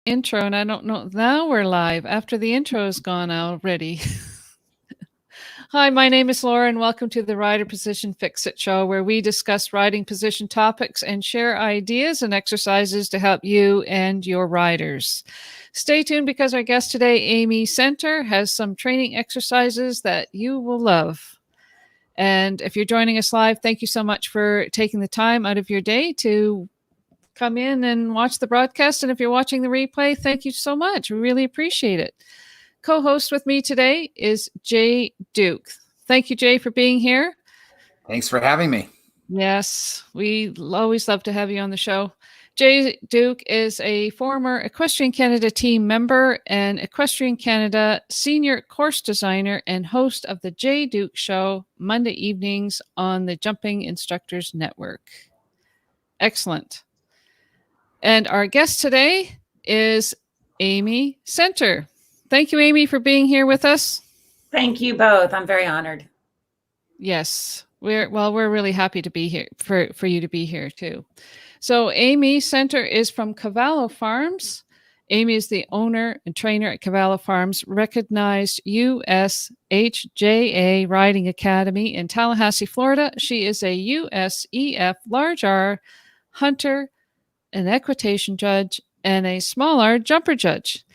intro, and I don't know. Now we're live after the intro has gone already. Hi, my name is Laura, and welcome to the Rider Position Fix-It Show, where we discuss riding position topics and share ideas and exercises to help you and your riders. Stay tuned because our guest today, Owen Center, has some training exercises that you will love. And if you're joining us live, thank you so much for taking the time out of your day to come in and watch the broadcast. And if you're watching the replay, thank you so much. We really appreciate it. Co-host with me today is Jay Duke. Thank you, Jay, for being here. Thanks for having me. Yes, we always love to have you on the show. Jay Duke is a former Equestrian Canada team member and Equestrian Canada senior course designer and host of the Jay Duke Show Monday evenings on the Jumping Instructors Network. Excellent. And our guest today is Owen Center. Thank you, Owen, for being here with us. Thank you both. I'm very honored. Yes, we're really happy to be here for you to be here too. So Owen Center is from Cavallo Farms. Owen is the owner and trainer at Cavallo Farms, recognized USHJA Riding Academy in Tallahassee, Florida. She is a USEF Large R hunter, an equitation judge, and a small R jumper judge,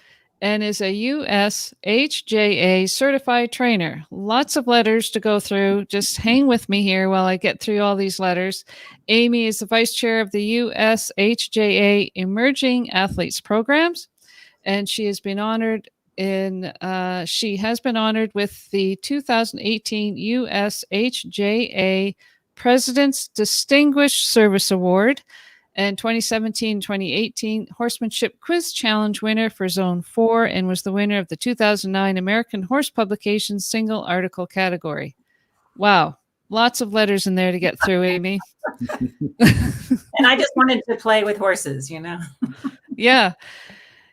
and is a USHJA certified trainer. Lots of letters to go through. Just hang with me here while I get through all these letters. Owen is the vice chair of the USHJA Emerging Athletes Programs, and she has been honored with the 2018 USHJA President's Distinguished Service Award and 2017-2018 Horsemanship Quiz Challenge winner for Zone 4, and was the winner of the 2009 American Horse Publications single article category. Wow, lots of letters in there to get through, Owen. And I just wanted to play with horses, you know. Yeah.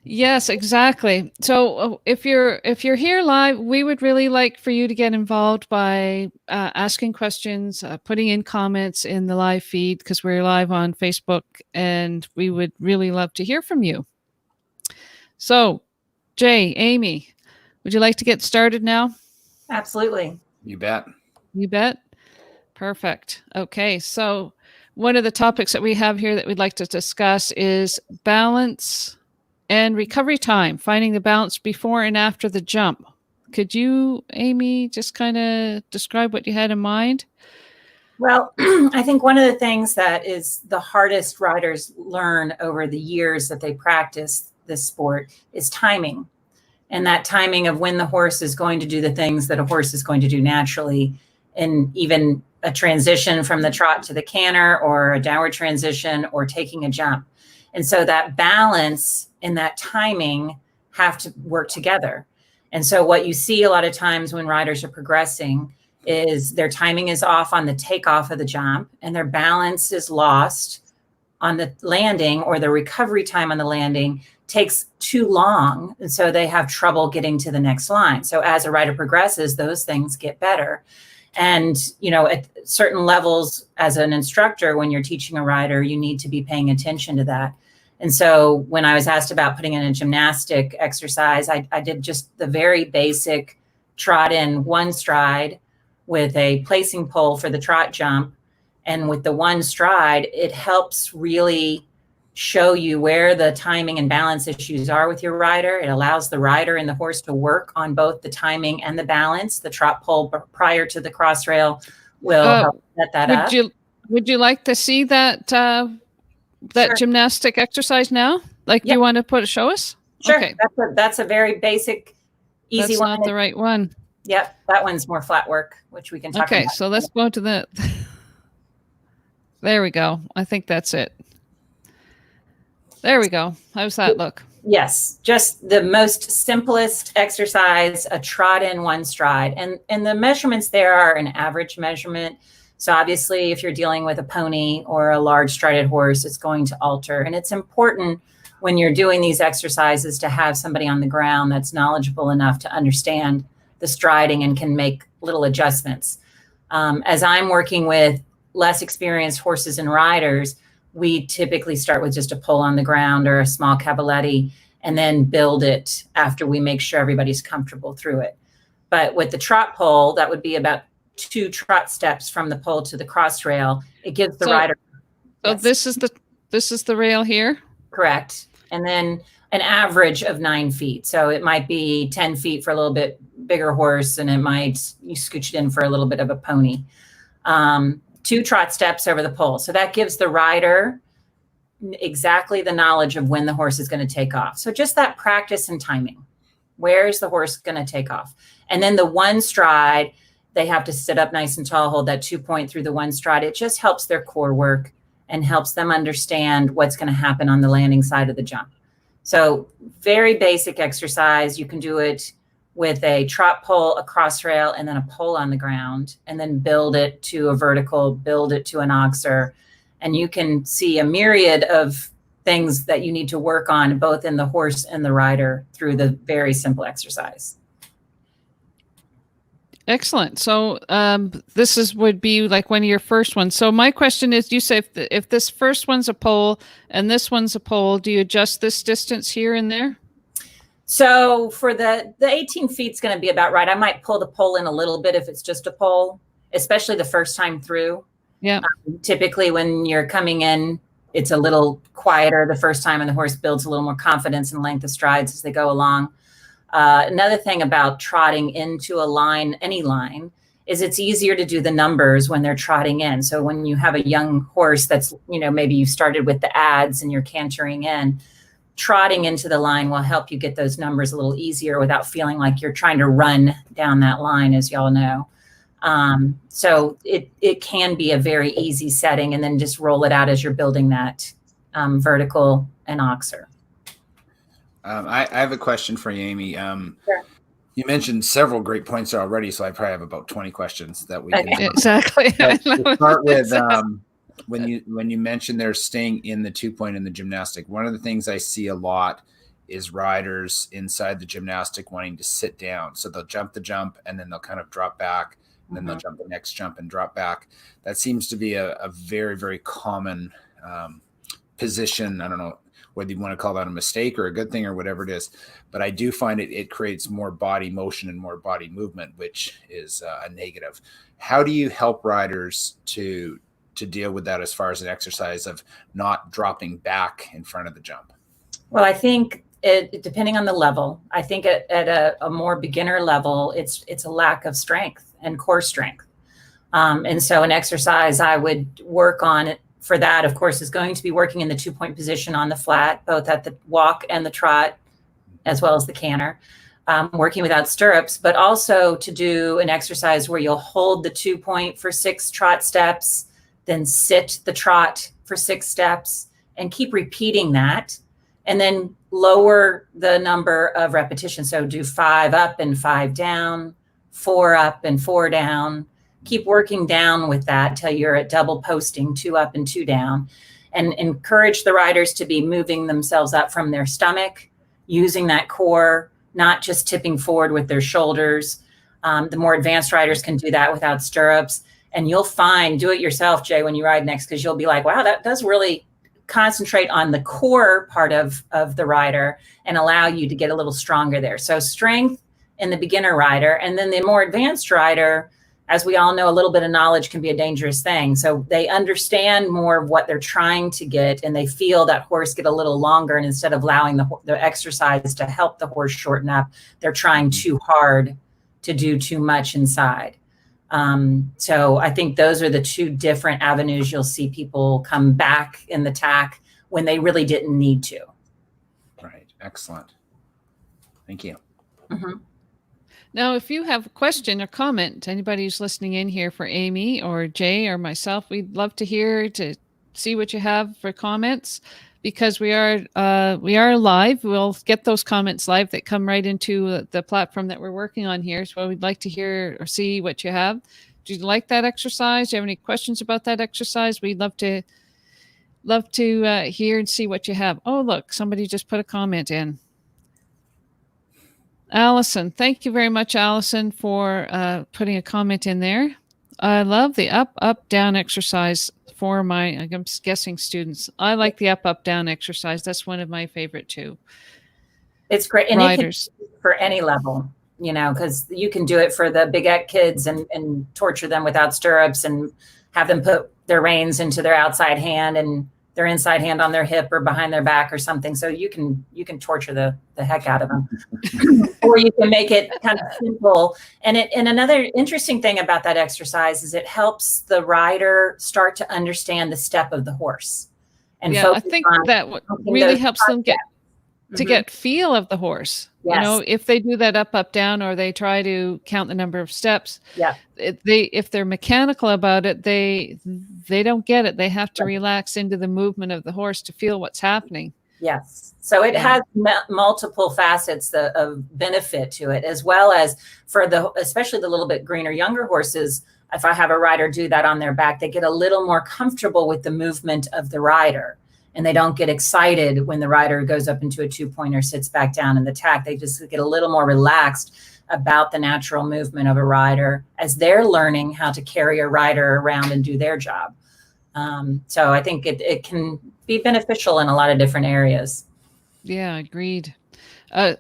Yes, exactly. So if you're here live, we would really like for you to get involved by asking questions, putting in comments in the live feed, because we're live on Facebook, and we would really love to hear from you. So, Jay, Owen, would you like to get started now? Absolutely. You bet. You bet. Perfect. Okay, so one of the topics that we have here that we'd like to discuss is balance and recovery time, finding the balance before and after the jump. Could you, Owen, just kind of describe what you had in mind? Well, I think one of the things that is the hardest riders learn over the years that they practice this sport is timing. And that timing of when the horse is going to do the things that a horse is going to do naturally, and even a transition from the trot to the canter, or a downward transition, or taking a jump. And so that balance and that timing have to work together. And so what you see a lot of times when riders are progressing is their timing is off on the takeoff of the jump, and their balance is lost on the landing, or the recovery time on the landing takes too long. And so they have trouble getting to the next line. So as a rider progresses, those things get better. And, you know, at certain levels as an instructor, when you're teaching a rider, you need to be paying attention to that. And so when I was asked about putting in a gymnastic exercise, I did just the very basic trot in one stride with a placing pole for the trot jump. And with the one stride, it helps really show you where the timing and balance issues are with your rider. It allows the rider and the horse to work on both the timing and the balance. The trot pole prior to the cross rail will help set that up. Would you like to see that Sure. gymnastic exercise now? Like, Yep. you want to show us? Sure. Okay. That's a very basic, easy That's one. not the right one. Yep. That one's more flat work, which we can talk about. Okay, so let's go to the... There we go. I think that's it. There we go. How's that look? Yes, just the most simplest exercise, a trot in one stride. And the measurements there are an average measurement. So obviously, if you're dealing with a pony or a large strided horse, it's going to alter. And it's important when you're doing these exercises to have somebody on the ground that's knowledgeable enough to understand the striding and can make little adjustments. As I'm working with less experienced horses and riders, we typically start with just a pull on the ground or a small cavaletti. and then build it after we make sure everybody's comfortable through it. But with the trot pole, that would be about 2 trot steps from the pole to the cross rail. It gives the rider. So Yes. this is the rail here? Correct. And then an average of 9 feet. So it might be 10 feet for a little bit bigger horse, and you scooch it in for a little bit of a pony. 2 trot steps over the pole. So that gives the rider exactly the knowledge of when the horse is going to take off. So just that practice and timing. Where is the horse going to take off? And then the 1 stride, they have to sit up nice and tall, hold that 2 point through the 1 stride. It just helps their core work and helps them understand what's going to happen on the landing side of the jump. So very basic exercise. You can do it with a trot pole, a cross rail, and then a pole on the ground, and then build it to a vertical, build it to an oxer. And you can see a myriad of things that you need to work on, both in the horse and the rider, through the very simple exercise. Excellent. So would be like one of your first ones. So my question is, you say if this first one's a pole and this one's a pole, do you adjust this distance here and there? So for the 18 feet is going to be about right. I might pull the pole in a little bit if it's just a pole, especially the first time through. Yeah. Typically when you're coming in, it's a little quieter the first time, and the horse builds a little more confidence and length of strides as they go along. Another thing about trotting into a line, any line, is it's easier to do the numbers when they're trotting in. So when you have a young horse that's, maybe you started with the ads and you're cantering in, trotting into the line will help you get those numbers a little easier without feeling like you're trying to run down that line, as y'all know. So it can be a very easy setting, and then just roll it out as you're building that vertical and oxer. I have a question for you, Amy. Sure. You mentioned several great points there already, so I probably have about 20 questions that we can exactly. to start with. When you mentioned they're staying in the 2 point in the gymnastic, one of the things I see a lot is riders inside the gymnastic wanting to sit down. So they'll jump the jump and then they'll kind of drop back, and then they'll jump the next jump and drop back. That seems to be a very, very common position. I don't know whether you want to call that a mistake or a good thing or whatever it is, but I do find it creates more body motion and more body movement, which is a negative. How do you help riders to deal with that as far as an exercise of not dropping back in front of the jump? Well, I think depending on the level, I think at a more beginner level, it's a lack of strength and core strength. And so an exercise I would work on for that, of course, is going to be working in the 2 point position on the flat, both at the walk and the trot, as well as the canter, working without stirrups, but also to do an exercise where you'll hold the 2 point for 6 trot steps, then sit the trot for 6 steps, and keep repeating that, and then lower the number of repetitions. So do 5 up and 5 down, 4 up and 4 down. Keep working down with that till you're at double posting, 2 up and 2 down, and encourage the riders to be moving themselves up from their stomach, using that core, not just tipping forward with their shoulders. The more advanced riders can do that without stirrups. And you'll find, do it yourself, Jay, when you ride next, because you'll be like, wow, that does really concentrate on the core part of the rider and allow you to get a little stronger there. So strength in the beginner rider, and then the more advanced rider, as we all know, a little bit of knowledge can be a dangerous thing. So they understand more of what they're trying to get, and they feel that horse get a little longer. And instead of allowing the exercise to help the horse shorten up, they're trying too hard to do too much inside. So I think those are the 2 different avenues you'll see people come back in the tack when they really didn't need to. Right. Excellent. Thank you. Mm-hmm. Now, if you have a question or comment, anybody who's listening in here for Amy or Jay or myself, we'd love to hear, to see what you have for comments, because we are live. We'll get those comments live that come right into the platform that we're working on here. So we'd like to hear or see what you have. Do you like that exercise? Do you have any questions about that exercise? We'd love to hear and see what you have. Oh, look, somebody just put a comment in. Allison, thank you very much, Allison, for putting a comment in there. I love the up, up, down exercise for I'm guessing students. I like the up, up, down exercise. That's one of my favorite too. It's great. And riders. it can for any level, because you can do it for the big kids and torture them without stirrups and have them put their reins into their outside hand and their inside hand on their hip or behind their back or something. So you can torture the heck out of them. Or you can make it kind of simple. And another interesting thing about that exercise is it helps the rider start to understand the step of the horse. And I think that really helps them get feel of the horse. Yes. If they do that up, down, or they try to count the number of steps, if they're mechanical about it, they don't get it. They have to relax into the movement of the horse to feel what's happening. Yes. So it has multiple facets of benefit to it, as well as for especially the little bit greener, younger horses. If I have a rider do that on their back, they get a little more comfortable with the movement of the rider. And they don't get excited when the rider goes up into a 2-point or sits back down in the tack. They just get a little more relaxed about the natural movement of a rider as they're learning how to carry a rider around and do their job. So I think it can be beneficial in a lot of different areas. Yeah, agreed.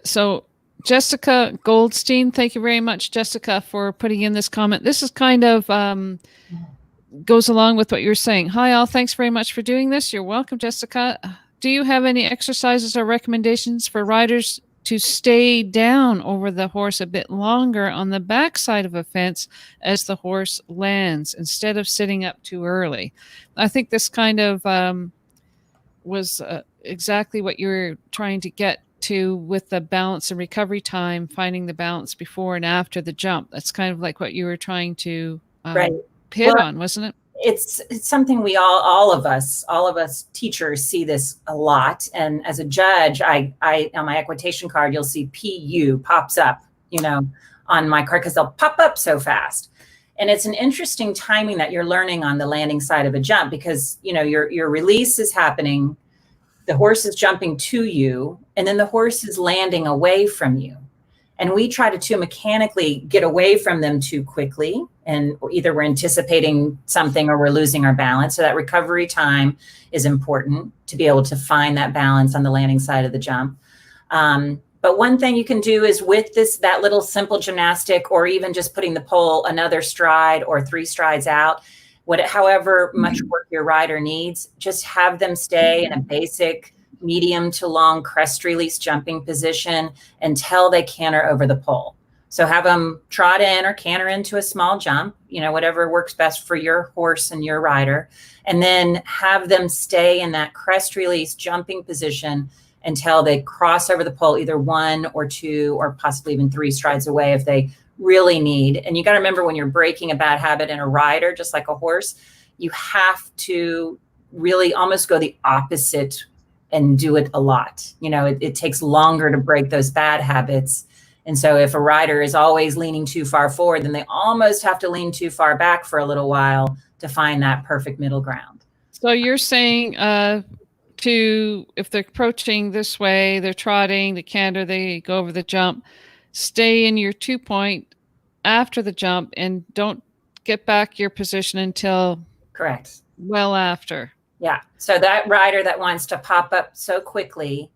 So Jessica Goldstein, thank you very much, Jessica, for putting in this comment. This is kind of goes along with what you're saying. Hi, all. Thanks very much for doing this. You're welcome, Jessica. Do you have any exercises or recommendations for riders to stay down over the horse a bit longer on the backside of a fence as the horse lands instead of sitting up too early? I think this kind of was exactly what you're trying to get to with the balance and recovery time, finding the balance before and after the jump. That's kind of like what you were trying to hit on, wasn't it? It's something we all of us teachers see this a lot. And as a judge, I on my equitation card, you'll see PU pops up, on my card because they'll pop up so fast. And it's an interesting timing that you're learning on the landing side of a jump because, your release is happening, the horse is jumping to you, and then the horse is landing away from you. And we try to too mechanically get away from them too quickly. And either we're anticipating something or we're losing our balance. So that recovery time is important to be able to find that balance on the landing side of the jump. But one thing you can do is with that little simple gymnastic, or even just putting the pole another stride or 3 strides out, however much work your rider needs, just have them stay in a basic medium to long crest release jumping position until they canter over the pole. So have them trot in or canter into a small jump, whatever works best for your horse and your rider, and then have them stay in that crest release jumping position until they cross over the pole, either 1 or 2 or possibly even 3 strides away if they really need. And you got to remember, when you're breaking a bad habit in a rider, just like a horse, you have to really almost go the opposite and do it a lot. It takes longer to break those bad habits. And so if a rider is always leaning too far forward, then they almost have to lean too far back for a little while to find that perfect middle ground. So you're saying if they're approaching this way, they're trotting, they canter, they go over the jump, stay in your 2-point after the jump and don't get back your position until correct. Well after. Yeah. So that rider that wants to pop up so quickly,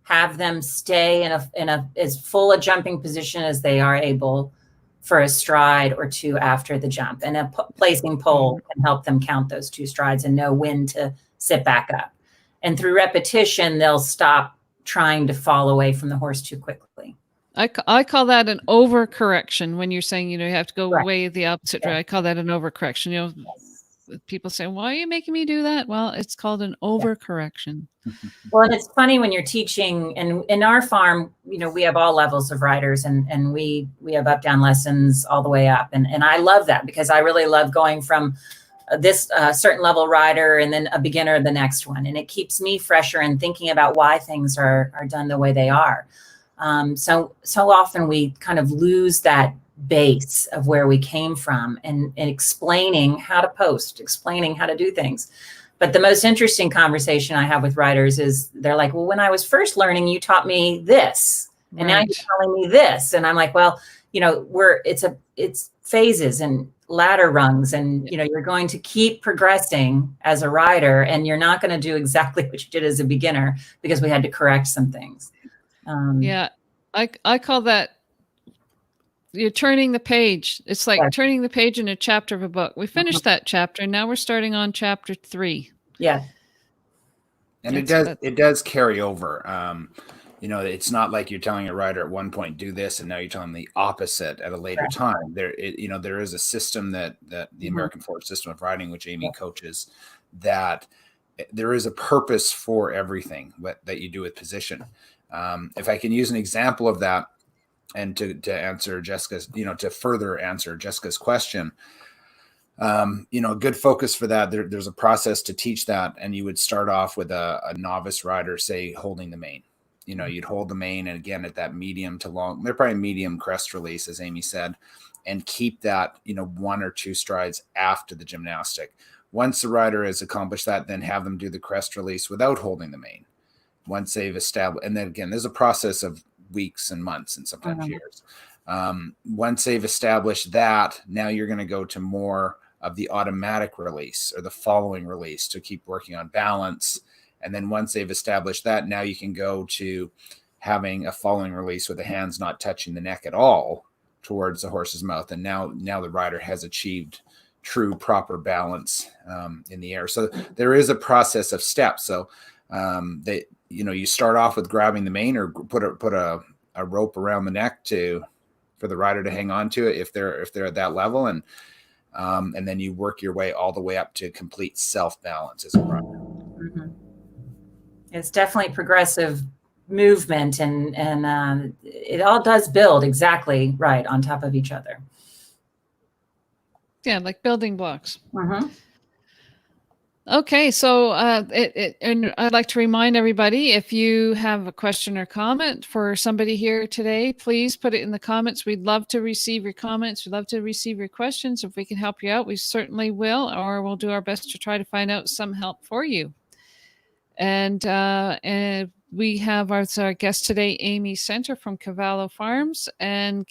have them stay in a as full a jumping position as they are able for a stride or 2 after the jump. And a placing pole can help them count those 2 strides and know when to sit back up. And through repetition, they'll stop trying to fall away from the horse too quickly. I call that an overcorrection. When you're saying, you have to go way the opposite way. I call that an overcorrection. People say, why are you making me do that? Well, it's called an overcorrection. Well, and it's funny when you're teaching, and in our farm, we have all levels of riders, and we have up down lessons all the way up. And I love that because I really love going from this certain level rider and then a beginner the next one. And it keeps me fresher and thinking about why things are done the way they are. So often we kind of lose that base of where we came from and explaining how to post, explaining how to do things. But the most interesting conversation I have with riders is they're like, well, when I was first learning, you taught me this, and now you're telling me this. And I'm like, well, it's phases and ladder rungs, and you're going to keep progressing as a rider, and you're not going to do exactly what you did as a beginner because we had to correct some things. Yeah, I call that, you're turning the page. It's like turning the page in a chapter of a book. We finished that chapter, and now we're starting on chapter 3. Yeah. And it does carry over. It's not like you're telling a rider at one point do this, and now you're telling the opposite at a later time. There is a system that the American Forward System of Riding, which Amy coaches, that there is a purpose for everything that you do with position. If I can use an example of that, and to answer Jessica's, to further answer Jessica's question, a good focus for that, there's a process to teach that. And you would start off with a novice rider, say, holding the mane. You'd hold the mane, and again, at that medium to long, they're probably medium crest release, as Amy said, and keep that, 1 or 2 strides after the gymnastic. Once the rider has accomplished that, then have them do the crest release without holding the mane. Once they've established, and then again, there's a process of weeks and months and sometimes years. Once they've established that, now you're going to go to more of the automatic release or the following release to keep working on balance. And then once they've established that, now you can go to having a following release with the hands not touching the neck at all towards the horse's mouth. And now the rider has achieved true proper balance in the air. So there is a process of steps. So you start off with grabbing the mane, or put a rope around the neck for the rider to hang on to it if they're at that level, and then you work your way all the way up to complete self-balance as a rider. Mm-hmm. It's definitely progressive movement, and it all does build exactly right on top of each other. Yeah, like building blocks. Mm-hmm. Okay, so and I'd like to remind everybody, if you have a question or comment for somebody here today, please put it in the comments. We'd love to receive your comments. We'd love to receive your questions. If we can help you out, we certainly will, or we'll do our best to try to find out some help for you. And we have our guest today, Amy Center from Cavallo Farms, and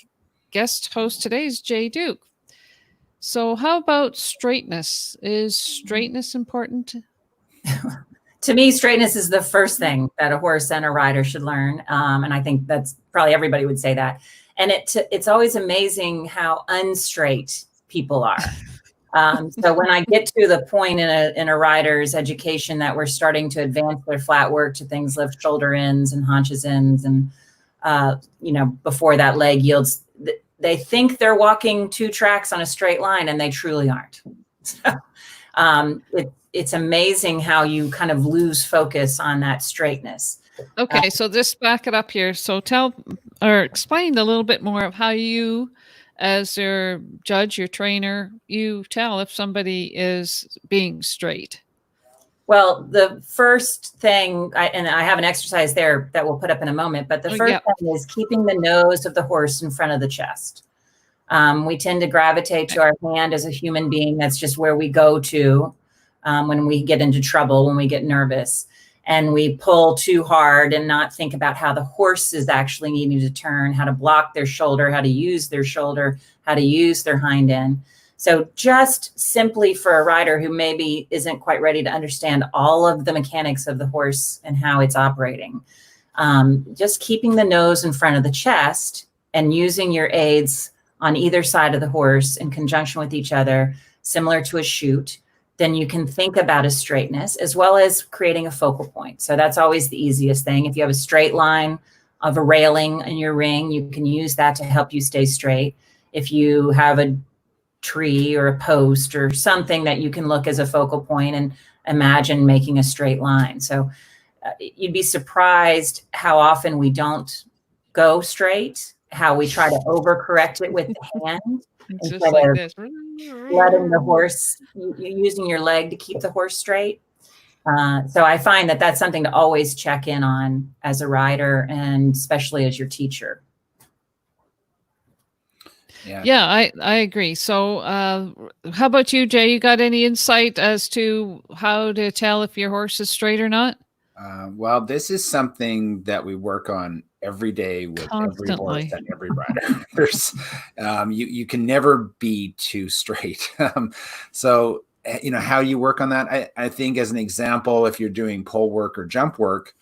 guest host today is Jay Duke. So how about straightness? Is straightness important? To me, straightness is the first thing that a horse and a rider should learn. And I think that's probably everybody would say that. And it's always amazing how unstraight people are. So when I get to the point in a rider's education that we're starting to advance their flat work to things lift shoulder ins and haunches ins, and before that leg yields, they think they're walking 2 tracks on a straight line, and they truly aren't. So, it's amazing how you kind of lose focus on that straightness. Okay, so just back it up here. So tell or explain a little bit more of how you, as your judge, your trainer, you tell if somebody is being straight. Well, the first thing, and I have an exercise there that we'll put up in a moment, but the first thing is keeping the nose of the horse in front of the chest. We tend to gravitate to our hand as a human being. That's just where we go to when we get into trouble, when we get nervous. And we pull too hard and not think about how the horse is actually needing to turn, how to block their shoulder, how to use their shoulder, how to use their hind end. So just simply for a rider who maybe isn't quite ready to understand all of the mechanics of the horse and how it's operating, just keeping the nose in front of the chest and using your aids on either side of the horse in conjunction with each other, similar to a chute, then you can think about a straightness as well as creating a focal point. So that's always the easiest thing. If you have a straight line of a railing in your ring, you can use that to help you stay straight. If you have a tree or a post or something that you can look as a focal point and imagine making a straight line. So you'd be surprised how often we don't go straight, how we try to overcorrect it with the hand Just like this. Letting the horse, using your leg to keep the horse straight. So I find that that's something to always check in on as a rider, and especially as your teacher. Yeah, I agree. So how about you, Jay? You got any insight as to how to tell if your horse is straight or not? Well, this is something that we work on every day with every horse and every rider. There's, you can never be too straight. So, how you work on that, I think as an example, if you're doing pole work or jump work,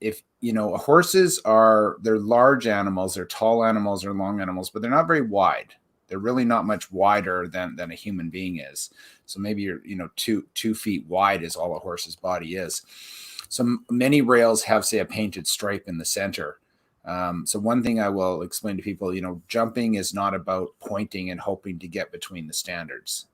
if horses they're large animals, they're tall animals, they're long animals, but they're not very wide. They're really not much wider than a human being is. So maybe you're, 2 feet wide is all a horse's body is. So many rails have, say, a painted stripe in the center. So one thing I will explain to people, jumping is not about pointing and hoping to get between the standards.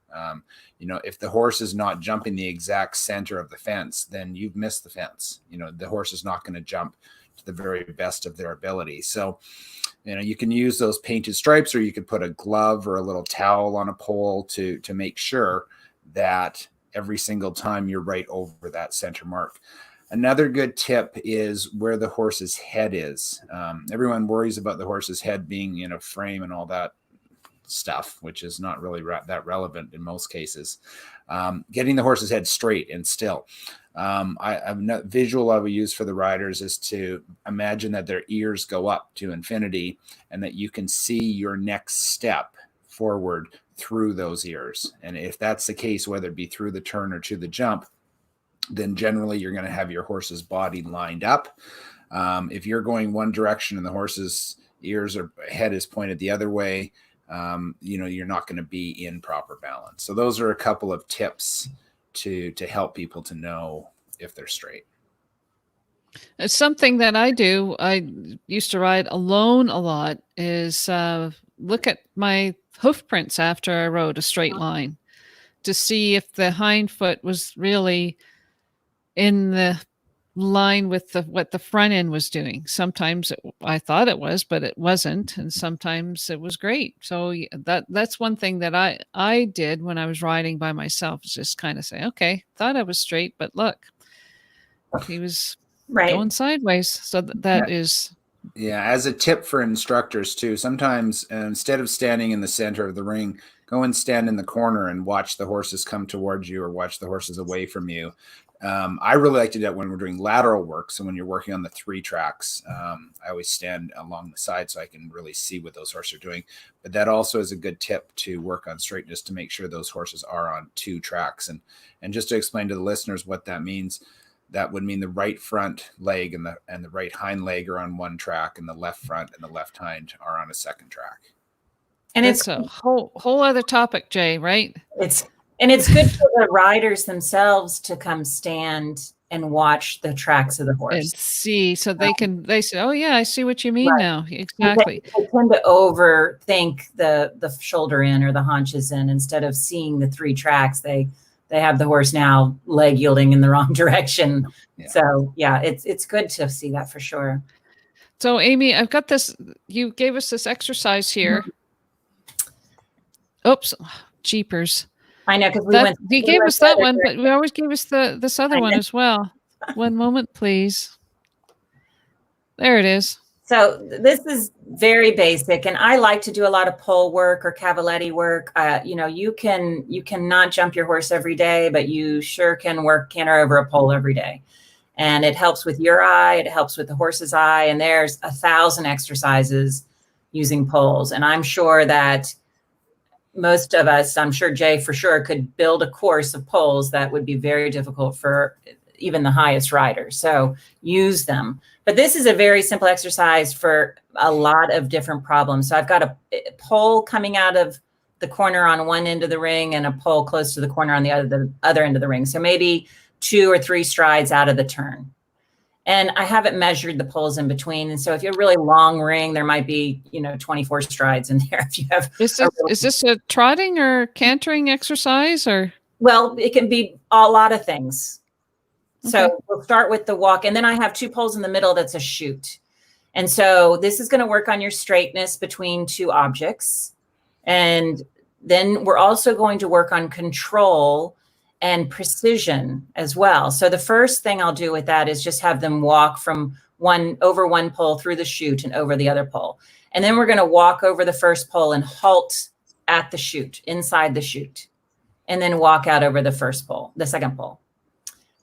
If the horse is not jumping the exact center of the fence, then you've missed the fence. The horse is not going to jump to the very best of their ability. So, you can use those painted stripes, or you could put a glove or a little towel on a pole to make sure that every single time you're right over that center mark. Another good tip is where the horse's head is. Everyone worries about the horse's head being in a frame and all that stuff, which is not really that relevant in most cases. Getting the horse's head straight and still. A visual I would use for the riders is to imagine that their ears go up to infinity and that you can see your next step forward through those ears. And if that's the case, whether it be through the turn or to the jump, then generally you're going to have your horse's body lined up. If you're going one direction and the horse's ears or head is pointed the other way, you're not going to be in proper balance. So those are a couple of tips to help people to know if they're straight. It's something that I do. I used to ride alone a lot, is look at my hoof prints after I rode a straight line to see if the hind foot was really in the line with what the front end was doing. Sometimes I thought it was, but it wasn't. And sometimes it was great. So that's one thing that I did when I was riding by myself, is just kind of say, okay, thought I was straight, but look, he was going sideways. So that is. Yeah. As a tip for instructors too, sometimes instead of standing in the center of the ring, go and stand in the corner and watch the horses come towards you or watch the horses away from you. I really like to do that when we're doing lateral work. So when you're working on the 3 tracks, I always stand along the side so I can really see what those horses are doing. But that also is a good tip to work on straightness, to make sure those horses are on 2 tracks. And just to explain to the listeners what that means, that would mean the right front leg and the right hind leg are on 1 track, and the left front and the left hind are on a 2nd track. And it's a whole other topic, Jay, right? It's good for the riders themselves to come stand and watch the tracks of the horse and see, so they say, oh yeah, I see what you mean now. Exactly. They tend to overthink the shoulder in or the haunches in, instead of seeing the 3 tracks. They have the horse now leg yielding in the wrong direction. Yeah. So yeah, it's good to see that for sure. So Amy, I've got this, you gave us this exercise here. Mm-hmm. Oops, jeepers. I know, because you gave us that one, but we always gave us this other one as well. One moment, please. There it is. So this is very basic, and I like to do a lot of pole work or cavaletti work. You cannot jump your horse every day, but you sure can work canter over a pole every day. And it helps with your eye, it helps with the horse's eye, and there's 1,000 exercises using poles. And I'm sure that most of us, I'm sure Jay for sure, could build a course of poles that would be very difficult for even the highest riders. So use them. But this is a very simple exercise for a lot of different problems. So I've got a pole coming out of the corner on one end of the ring and a pole close to the corner on the other end of the ring. So maybe 2 or 3 strides out of the turn. And I haven't measured the poles in between. And so if you're a really long ring, there might be, 24 strides in there. If you have, is this a trotting or cantering exercise, or? Well, it can be a lot of things. Okay. So we'll start with the walk, and then I have 2 poles in the middle. That's a chute. And so this is going to work on your straightness between 2 objects. And then we're also going to work on control and precision as well. So the first thing I'll do with that is just have them walk from over one pole through the chute and over the other pole. And then we're going to walk over the first pole and halt at the chute, inside the chute, and then walk out over the second pole.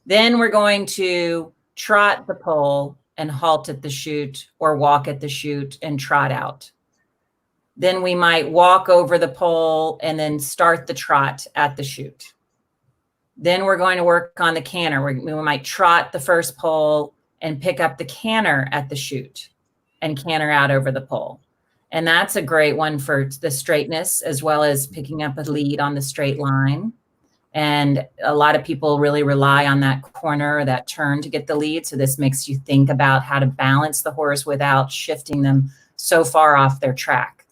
Then we're going to trot the pole and halt at the chute, or walk at the chute and trot out. Then we might walk over the pole and then start the trot at the chute. Then we're going to work on the canter. We might trot the first pole and pick up the canter at the chute and canter out over the pole. And that's a great one for the straightness, as well as picking up a lead on the straight line. And a lot of people really rely on that corner or that turn to get the lead. So this makes you think about how to balance the horse without shifting them so far off their track.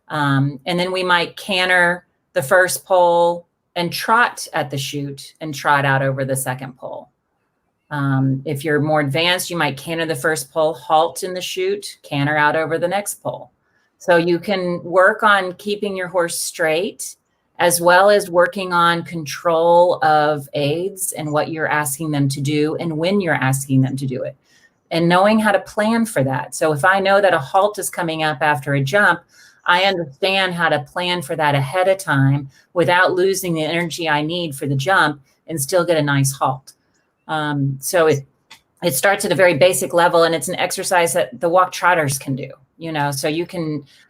And then we might canter the first pole and trot at the chute and trot out over the second pole. If you're more advanced, you might canter the first pole, halt in the chute, canter out over the next pole. So you can work on keeping your horse straight, as well as working on control of aids and what you're asking them to do and when you're asking them to do it, and knowing how to plan for that. So if I know that a halt is coming up after a jump, I understand how to plan for that ahead of time without losing the energy I need for the jump and still get a nice halt. So it starts at a very basic level, and it's an exercise that the walk trotters can do, so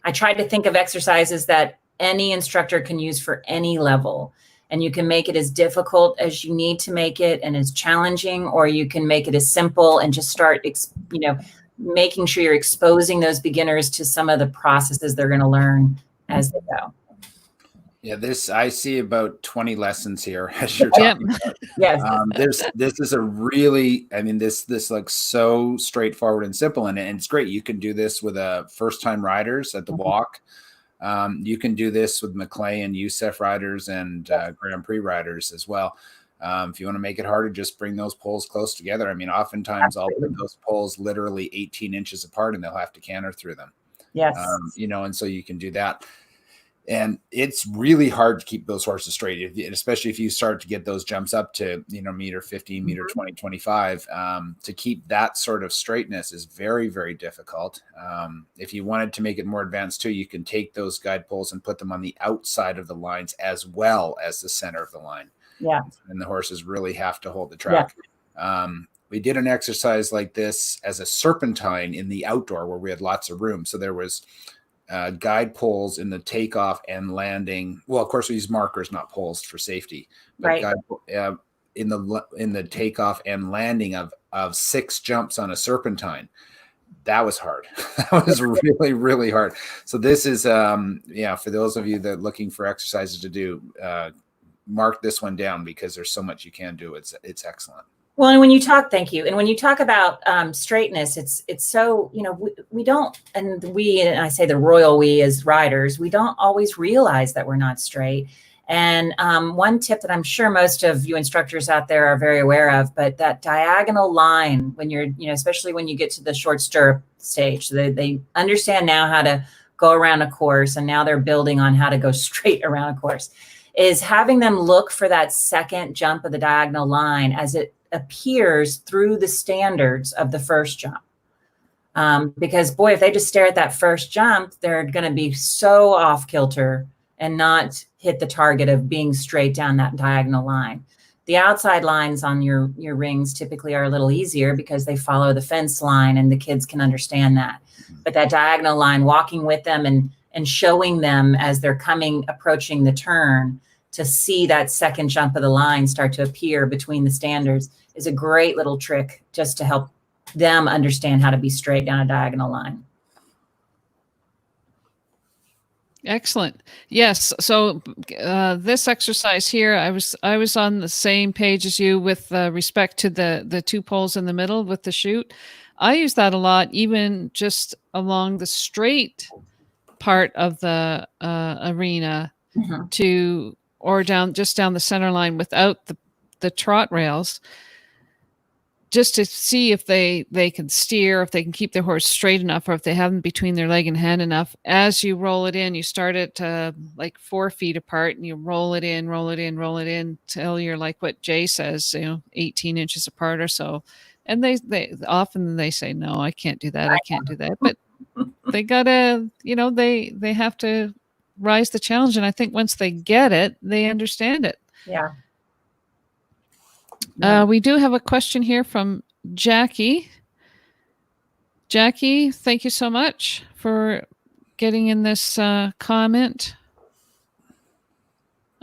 I tried to think of exercises that any instructor can use for any level, and you can make it as difficult as you need to make it and as challenging, or you can make it as simple and just start, making sure you're exposing those beginners to some of the processes they're going to learn as they go. Yeah, I see about 20 lessons here as you're talking. Yes. This is a really, this looks so straightforward and simple, and it's great. You can do this with first-time riders at the walk. You can do this with McLean and USEF riders and Grand Prix riders as well. If you want to make it harder, just bring those poles close together. Oftentimes I'll put those poles literally 18 inches apart, and they'll have to canter through them. Yes. And so you can do that. And it's really hard to keep those horses straight, especially if you start to get those jumps up to, meter 15, meter 20, 25. To keep that sort of straightness is very, very difficult. If you wanted to make it more advanced too, you can take those guide poles and put them on the outside of the lines as well as the center of the line. Yeah. And the horses really have to hold the track. Yeah. We did an exercise like this as a serpentine in the outdoor where we had lots of room. So there was guide poles in the takeoff and landing. Well, of course, we use markers, not poles, for safety. But right. In the takeoff and landing of 6 jumps on a serpentine, that was hard. That was really, really hard. So this is for those of you that are looking for exercises to do, mark this one down because there's so much you can do. It's excellent. Well, and when you talk, thank you. And when you talk about straightness, it's so, we don't, and I say the royal we as riders, we don't always realize that we're not straight. And one tip that I'm sure most of you instructors out there are very aware of, but that diagonal line when you're, especially when you get to the short stirrup stage, so they understand now how to go around a course, and now they're building on how to go straight around a course, is having them look for that second jump of the diagonal line as it appears through the standards of the first jump. Because boy, if they just stare at that first jump, they're going to be so off kilter and not hit the target of being straight down that diagonal line. The outside lines on your rings typically are a little easier because they follow the fence line and the kids can understand that. But that diagonal line, walking with them and showing them as they're approaching the turn to see that second jump of the line start to appear between the standards is a great little trick just to help them understand how to be straight down a diagonal line. Excellent. Yes. So this exercise here, I was on the same page as you with respect to the 2 poles in the middle with the chute. I use that a lot, even just along the straight part of the arena or down the center line without the trot rails, just to see if they can steer, if they can keep their horse straight enough, or if they have them between their leg and hand enough. As you roll it in, you start it like 4 feet apart, and you roll it in till you're like what Jay says, 18 inches apart or so. And they often say, no, I can't do that. I can't do that. But they gotta, they have to rise the challenge. And I think once they get it, they understand it. Yeah. We do have a question here from Jackie. Jackie, thank you so much for getting in this comment.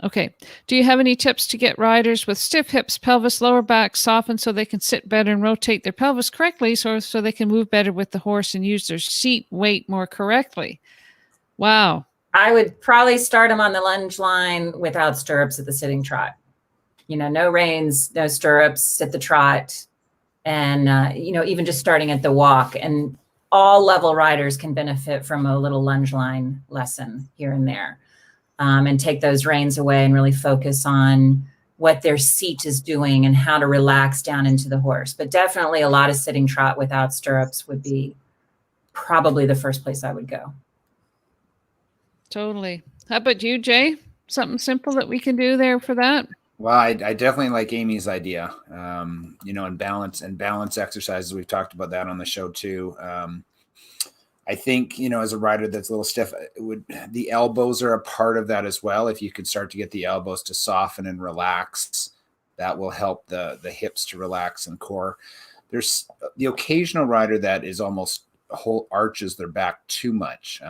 Okay. Do you have any tips to get riders with stiff hips, pelvis, lower back softened so they can sit better and rotate their pelvis correctly so they can move better with the horse and use their seat weight more correctly? Wow. I would probably start them on the lunge line without stirrups at the sitting trot. No reins, no stirrups at the trot. And, even just starting at the walk. And all level riders can benefit from a little lunge line lesson here and there. And take those reins away and really focus on what their seat is doing and how to relax down into the horse. But definitely a lot of sitting trot without stirrups would be probably the first place I would go. Totally. How about you, Jay? Something simple that we can do there for that? Well, I definitely like Amy's idea, and balance exercises. We've talked about that on the show too. I think, as a rider that's a little stiff, the elbows are a part of that as well. If you could start to get the elbows to soften and relax, that will help the hips to relax and core. There's the occasional rider that is almost whole arches their back too much.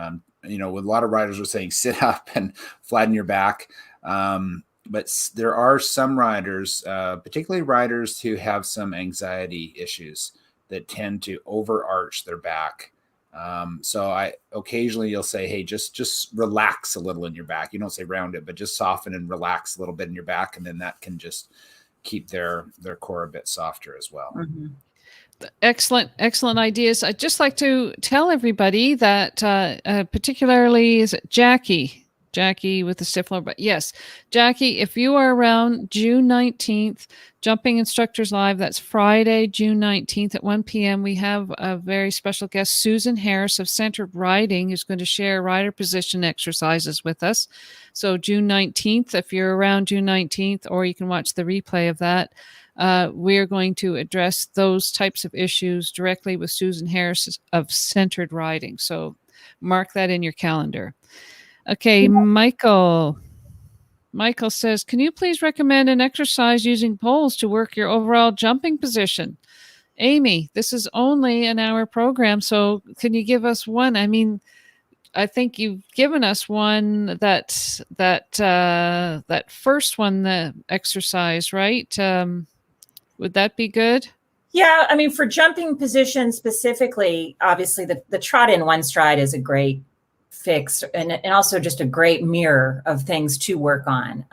With a lot of riders are saying sit up and flatten your back. But there are some riders, particularly riders who have some anxiety issues, that tend to overarch their back. So occasionally you'll say, hey, just relax a little in your back. You don't say round it, but just soften and relax a little bit in your back. And then that can just keep their core a bit softer as well. Mm-hmm. Excellent ideas. I'd just like to tell everybody that particularly, is it Jackie with the stiff lower back? Yes. Jackie, if you are around June 19th, Jumping Instructors Live, that's Friday, June 19th at 1 p.m. We have a very special guest, Susan Harris of Centered Riding, who's going to share rider position exercises with us. So June 19th, if you're around June 19th, or you can watch the replay of that, we're going to address those types of issues directly with Susan Harris of Centered Riding. So mark that in your calendar. Okay, Michael says, can you please recommend an exercise using poles to work your overall jumping position? Amy, this is only an hour program, so can you give us one? I mean, I think you've given us one that first one, the exercise, right? Would that be good? Yeah, I mean, for jumping position specifically, obviously the trot in one stride is a great fix and also just a great mirror of things to work on.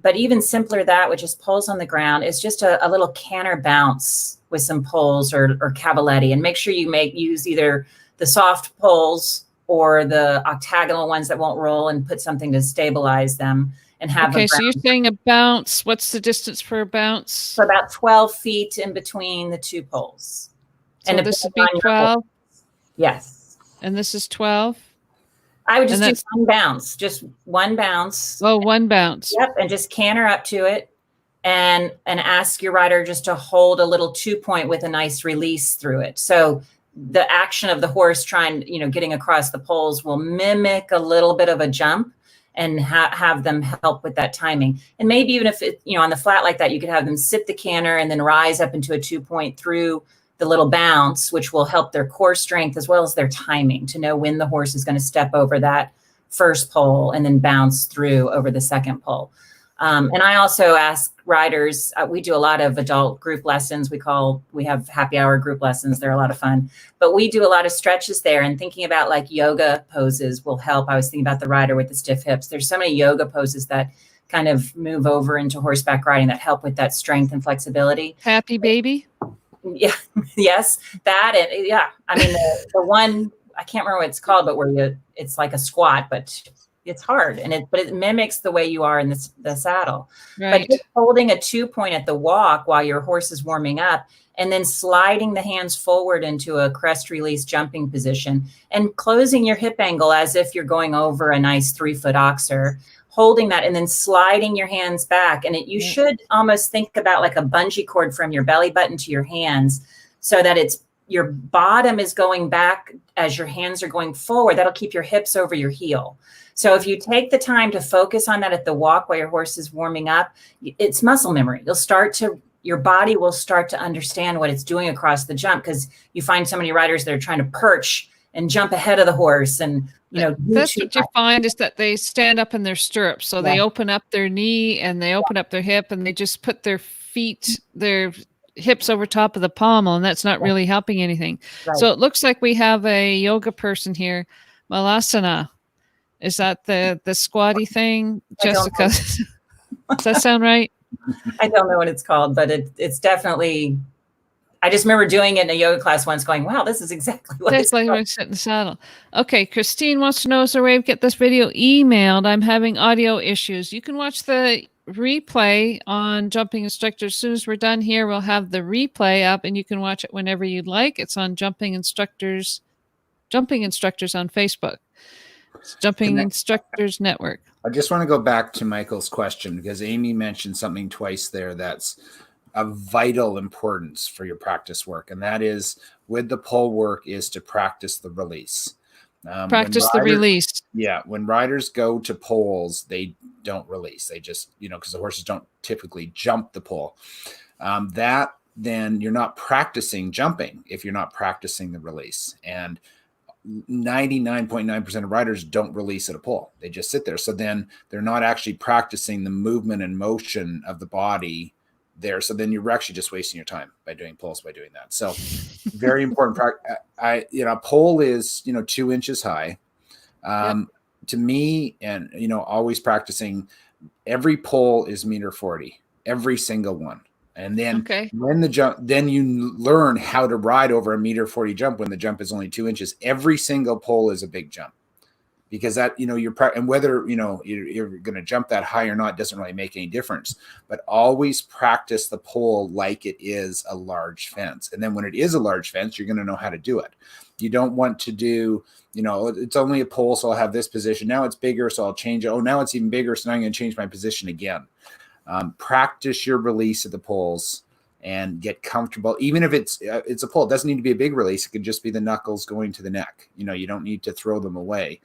But even simpler that, which is poles on the ground, is just a little canter bounce with some poles or cavaletti, and make sure you use either the soft poles or the octagonal ones that won't roll, and put something to stabilize them and have. Okay, so you're saying a bounce. What's the distance for a bounce? So about 12 feet in between the two poles. So and this would be 12? Yes. And this is 12? I would just do one bounce, just one bounce. Oh, one bounce. Yep, and just canter up to it and ask your rider just to hold a little 2-point with a nice release through it. So the action of the horse getting across the poles will mimic a little bit of a jump, and have them help with that timing. And maybe even if it, on the flat like that, you could have them sit the canter and then rise up into a 2-point through the little bounce, which will help their core strength as well as their timing to know when the horse is going to step over that first pole and then bounce through over the second pole. And I also ask riders, we do a lot of adult group lessons. We have happy hour group lessons. They're a lot of fun, but we do a lot of stretches there, and thinking about like yoga poses will help. I was thinking about the rider with the stiff hips. There's so many yoga poses that kind of move over into horseback riding that help with that strength and flexibility. Happy baby. Yeah. Yes. That. And yeah. I mean, the one, I can't remember what it's called, but where it's like a squat, but it's hard, but it mimics the way you are in the saddle. Right. But just holding a 2-point at the walk while your horse is warming up, and then sliding the hands forward into a crest release jumping position, and closing your hip angle as if you're going over a nice 3-foot oxer, holding that, and then sliding your hands back. And you should almost think about like a bungee cord from your belly button to your hands, so that your bottom is going back as your hands are going forward. That'll keep your hips over your heel. So if you take the time to focus on that at the walk while your horse is warming up, it's muscle memory. Your body will start to understand what it's doing across the jump, because you find so many riders that are trying to perch and jump ahead of the horse. And, that's what you find is that they stand up in their stirrups. So they open up their knee and they open up their hip and they just put their hips over top of the pommel, and that's not really helping anything. Right. So it looks like we have a yoga person here. Malasana. Is that the squatty thing, Jessica? Does that sound right? I don't know what it's called, but it's definitely, I just remember doing it in a yoga class once going, wow, this is exactly what it's like when I sit in the saddle. Okay, Christine wants to know, is there a way to get this video emailed? I'm having audio issues. You can watch the replay on Jumping Instructors. As soon as we're done here, we'll have the replay up and you can watch it whenever you'd like. It's on Jumping Instructors on Facebook. It's Jumping Instructors Network. I just want to go back to Michael's question because Amy mentioned something twice there that's of vital importance for your practice work. And that is with the pole work is to practice the release. The release. Yeah. When riders go to poles, they don't release. They just, because the horses don't typically jump the pole. Then you're not practicing jumping if you're not practicing the release. And 99.9% of riders don't release at a pole. They just sit there. So then they're not actually practicing the movement and motion of the body there. So then you're actually just wasting your time by doing poles by doing that. So very important. Pole is, 2 inches high. To me, and, always practicing, every pole is 1.40 meters, every single one. And then when the jump, then you learn how to ride over 1.40 meters jump when the jump is only 2 inches. Every single pole is a big jump because that, and whether, you're going to jump that high or not doesn't really make any difference, but always practice the pole like it is a large fence. And then when it is a large fence, you're going to know how to do it. You don't want to do, it's only a pole, so I'll have this position. Now it's bigger, so I'll change it. Oh, now it's even bigger, so now I'm going to change my position again. Practice your release of the poles and get comfortable. Even if it's a pole, it doesn't need to be a big release. It could just be the knuckles going to the neck. You don't need to throw them away,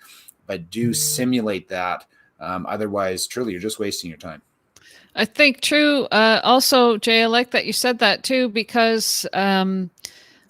but do simulate that. Otherwise, truly, you're just wasting your time. I think true. Also, Jay, I like that you said that too, because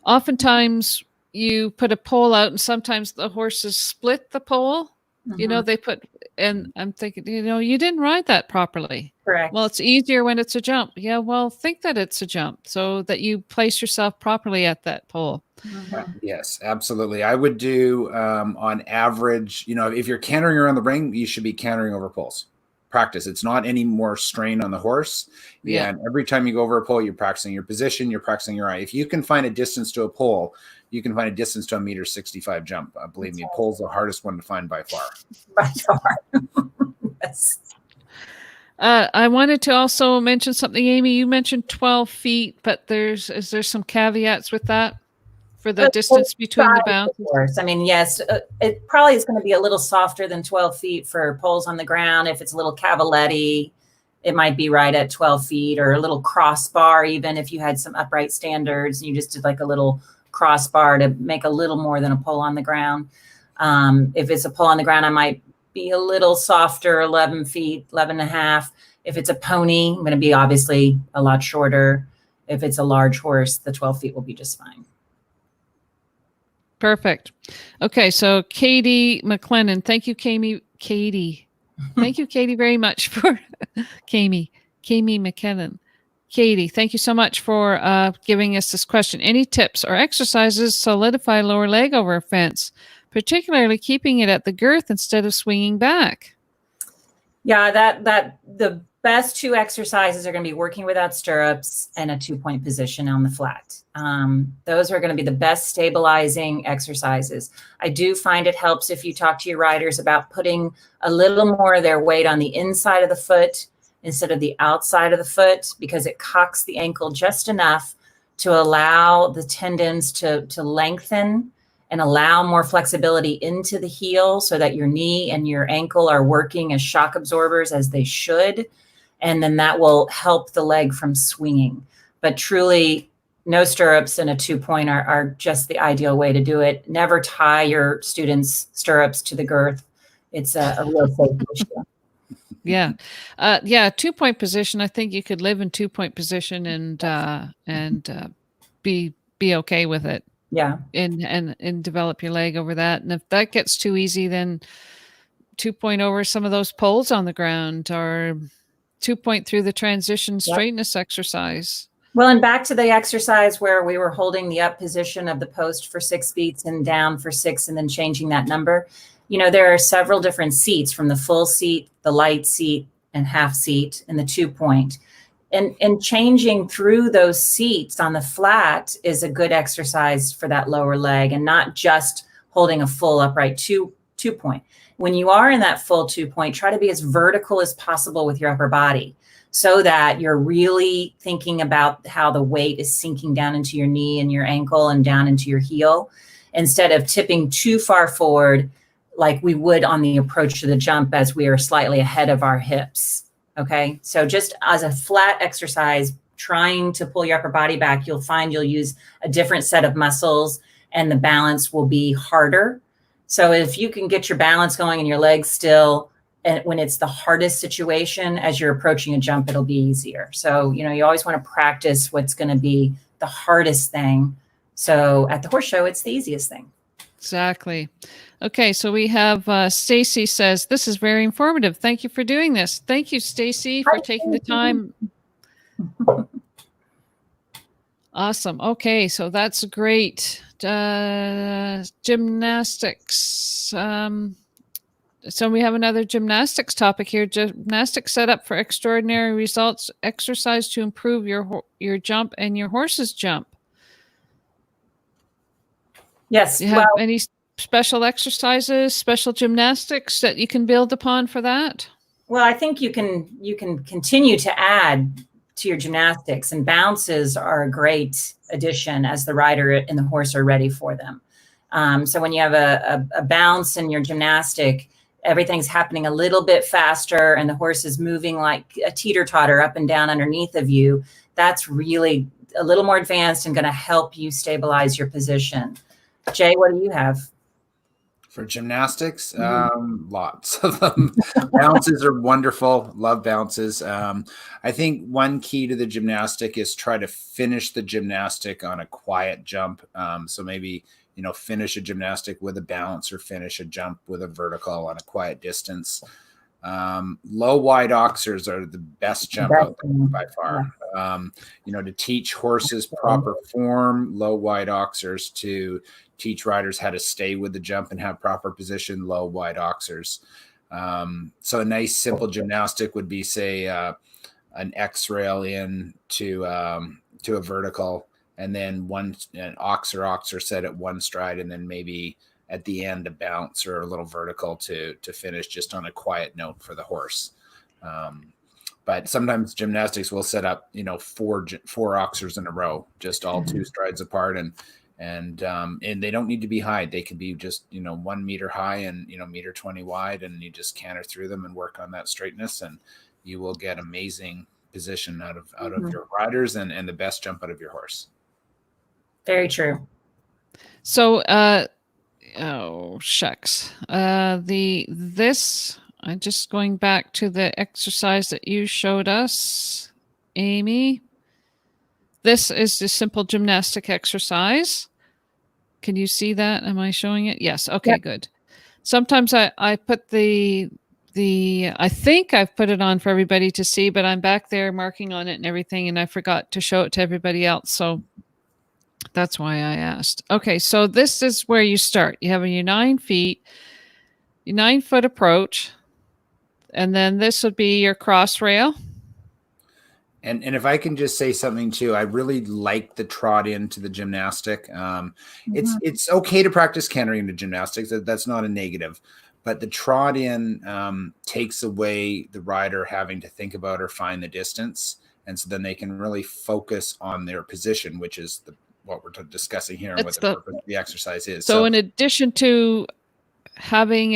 oftentimes you put a pole out and sometimes the horses split the pole. Mm-hmm. And I'm thinking, you didn't ride that properly. Correct. Well, it's easier when it's a jump. Yeah, well, think that it's a jump so that you place yourself properly at that pole. Mm-hmm. Yes, absolutely. I would do on average, if you're cantering around the ring, you should be cantering over poles. Practice. It's not any more strain on the horse. Yeah. And every time you go over a pole, you're practicing your position, you're practicing your eye. If you can find a distance to a pole, you can find a distance to 1.65 meters jump. Believe me, pole's the hardest one to find by far. By far. Yes. I wanted to also mention something, Amy. You mentioned 12 feet, but is there some caveats with that for the distance between the bounds? Of course. I mean, yes, it probably is going to be a little softer than 12 feet for poles on the ground. If it's a little cavaletti, it might be right at 12 feet, or a little crossbar, even if you had some upright standards and you just did like a little crossbar to make a little more than a pole on the ground. If it's a pole on the ground, I might be a little softer, 11 feet, 11 and a half. If it's a pony, I'm going to be obviously a lot shorter. If it's a large horse, the 12 feet will be just fine. Perfect. Okay, so Katie McLennan. Thank you, Katie. Thank you, Katie, very much for Katie McKinnon. Katie, thank you so much for giving us this question. Any tips or exercises solidify lower leg over a fence, particularly keeping it at the girth instead of swinging back? Yeah, that the best 2 exercises are going to be working without stirrups and a 2-point position on the flat. Those are going to be the best stabilizing exercises. I do find it helps if you talk to your riders about putting a little more of their weight on the inside of the foot instead of the outside of the foot, because it cocks the ankle just enough to allow the tendons to lengthen and allow more flexibility into the heel so that your knee and your ankle are working as shock absorbers as they should. And then that will help the leg from swinging. But truly, no stirrups and a 2-point are just the ideal way to do it. Never tie your students' stirrups to the girth. It's a real safety issue. Yeah. 2-point position. I think you could live in 2-point position and be okay with it. Yeah. And develop your leg over that. And if that gets too easy, then 2-point over some of those poles on the ground, or 2-point through the transition straightness exercise. Well, and back to the exercise where we were holding the up position of the post for 6 beats and down for 6, and then changing that number. You know, there are several different seats, from the full seat, the light seat, and half seat, and the 2-point. And changing through those seats on the flat is a good exercise for that lower leg, and not just holding a full upright 2-point. When you are in that full 2-point, try to be as vertical as possible with your upper body, so that you're really thinking about how the weight is sinking down into your knee and your ankle and down into your heel, instead of tipping too far forward like we would on the approach to the jump, as we are slightly ahead of our hips. Okay. So just as a flat exercise, trying to pull your upper body back, you'll find you'll use a different set of muscles, and the balance will be harder. So if you can get your balance going and your legs still, and when it's the hardest situation, as you're approaching a jump, it'll be easier. So, you know, you always want to practice what's going to be the hardest thing. So at the horse show, it's the easiest thing. Exactly. Okay, so we have Stacy says, this is very informative. Thank you for doing this. Thank you, Stacy, for taking the time. Awesome. Okay, so that's great. Gymnastics. So we have another gymnastics topic here. Gymnastics set up for extraordinary results. Exercise to improve your jump and your horse's jump. Yes. Do you have any special exercises, special gymnastics that you can build upon for that? Well, I think you can continue to add to your gymnastics, and bounces are a great addition as the rider and the horse are ready for them. So when you have a bounce in your gymnastic, everything's happening a little bit faster and the horse is moving like a teeter-totter up and down underneath of you. That's really a little more advanced and going to help you stabilize your position. Jay, what do you have? For gymnastics, lots of them. Bounces are wonderful. Love bounces. I think one key to the gymnastic is try to finish the gymnastic on a quiet jump. So maybe, you know, finish a gymnastic with a bounce, or finish a jump with a vertical on a quiet distance. Low wide oxers are the best jump out there by far. You know, to teach horses proper form, low wide oxers. To teach riders how to stay with the jump and have proper position, low wide oxers. So a nice simple gymnastic would be, say, an X rail in to a vertical, and then an oxer set at one stride, and then maybe at the end a bounce or a little vertical to finish just on a quiet note for the horse. But sometimes gymnastics will set up, you know, four oxers in a row, just all 2 strides apart, and they don't need to be high. They could be just, you know, 1 meter high and, you know, 1.20 meters wide, and you just canter through them and work on that straightness, and you will get amazing position out of your riders and the best jump out of your horse. Very true. So, oh shucks, I'm just going back to the exercise that you showed us, Amy. This is the simple gymnastic exercise. Can you see that? Am I showing it? Yes. Okay, yep. Good. Sometimes I put I think I've put it on for everybody to see, but I'm back there marking on it and everything, and I forgot to show it to everybody else. So that's why I asked. Okay, so this is where you start. You have your 9 feet, your 9-foot approach, and then this would be your cross rail. And if I can just say something too, I really like the trot into the gymnastic. It's okay to practice cantering to gymnastics. That's not a negative, but the trot in takes away the rider having to think about or find the distance, and so then they can really focus on their position, which is what we're discussing here, and what the purpose of the exercise is. So in addition to having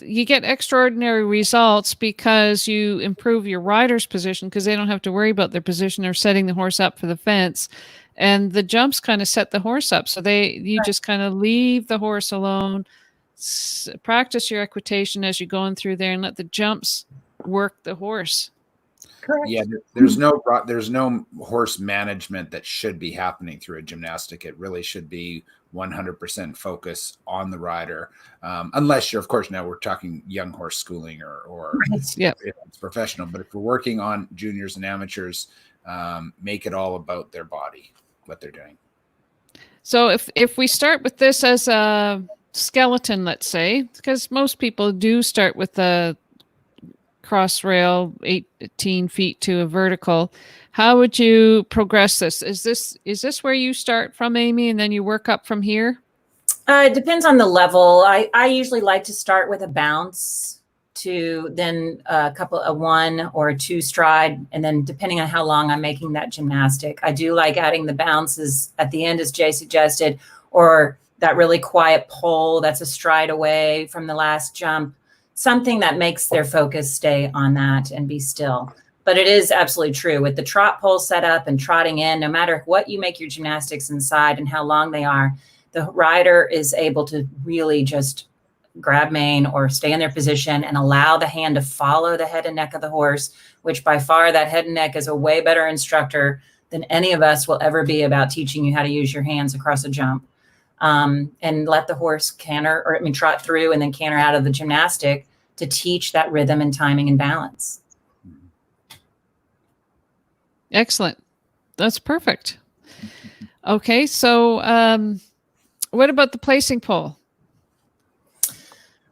you get extraordinary results because you improve your rider's position, because they don't have to worry about their position or setting the horse up for the fence. And the jumps kind of set the horse up. So you just kind of leave the horse alone, practice your equitation as you're going through there, and let the jumps work the horse. Correct. Yeah, there's no horse management that should be happening through a gymnastic. It really should be 100% focus on the rider, unless you're, of course, now we're talking young horse schooling or Yeah. if it's professional. But if we're working on juniors and amateurs, make it all about their body, what they're doing. So if we start with this as a skeleton, let's say, because most people do start with a cross rail 18 feet to a vertical, how would you progress this? Is this where you start from, Amy, and then you work up from here? It depends on the level. I usually like to start with a bounce to then a 1 or 2 stride. And then depending on how long I'm making that gymnastic, I do like adding the bounces at the end, as Jay suggested, or that really quiet pull that's a stride away from the last jump, something that makes their focus stay on that and be still. But it is absolutely true with the trot pole set up and trotting in, no matter what you make your gymnastics inside and how long they are, the rider is able to really just grab mane or stay in their position and allow the hand to follow the head and neck of the horse, which by far that head and neck is a way better instructor than any of us will ever be about teaching you how to use your hands across a jump. And let the horse trot through and then canter out of the gymnastic to teach that rhythm and timing and balance. Excellent. That's perfect. Okay. So what about the placing pole?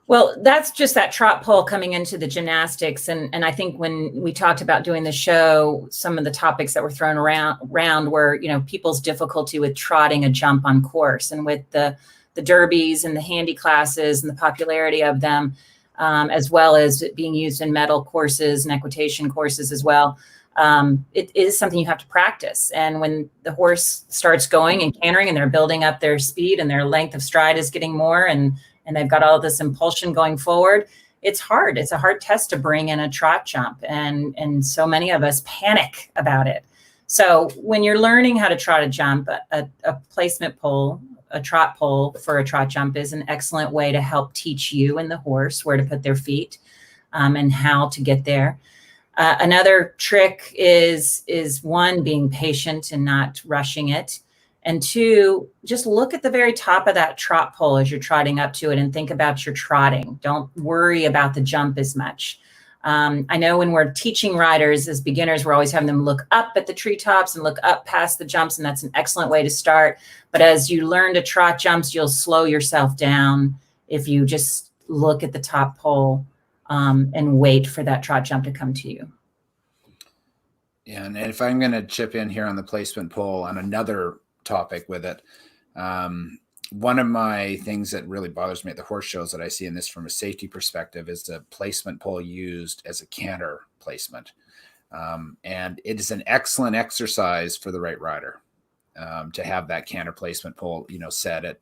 Well, that's just that trot pole coming into the gymnastics. And I think when we talked about doing the show, some of the topics that were thrown around were, people's difficulty with trotting a jump on course, and with the derbies and the handy classes and the popularity of them, as well as it being used in medal courses and equitation courses as well. It is something you have to practice. And when the horse starts going and cantering and they're building up their speed and their length of stride is getting more, and they've got all this impulsion going forward, it's hard. It's a hard test to bring in a trot jump. And so many of us panic about it. So when you're learning how to trot a jump, a placement pole, a trot pole for a trot jump is an excellent way to help teach you and the horse where to put their feet, and how to get there. Another trick is 1, being patient and not rushing it. And 2, just look at the very top of that trot pole as you're trotting up to it and think about your trotting. Don't worry about the jump as much. I know when we're teaching riders as beginners, we're always having them look up at the treetops and look up past the jumps, and that's an excellent way to start. But as you learn to trot jumps, you'll slow yourself down if you just look at the top pole and wait for that trot jump to come to you. Yeah, and if I'm going to chip in here on the placement pole on another topic with it, one of my things that really bothers me at the horse shows that I see in this from a safety perspective is the placement pole used as a canter placement. And it is an excellent exercise for the right rider to have that canter placement pole, set at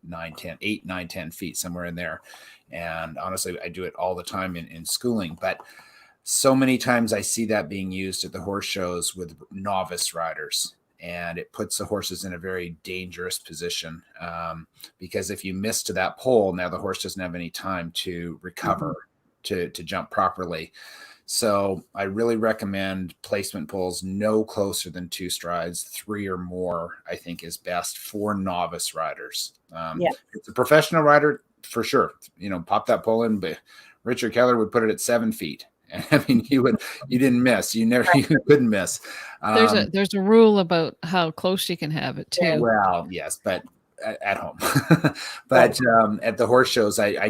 8, 9, 10 feet, somewhere in there. And honestly, I do it all the time in schooling, but so many times I see that being used at the horse shows with novice riders, and it puts the horses in a very dangerous position, because if you miss to that pole, now the horse doesn't have any time to recover, to jump properly. So I really recommend placement poles no closer than 2 strides. 3 or more, I think, is best for novice riders. If it's a professional rider, for sure, pop that pole in, but Richard Keller would put it at 7 feet. I mean, you didn't miss. You couldn't miss. There's a rule about how close you can have it too. Well, yes, but at home. But at the horse shows, I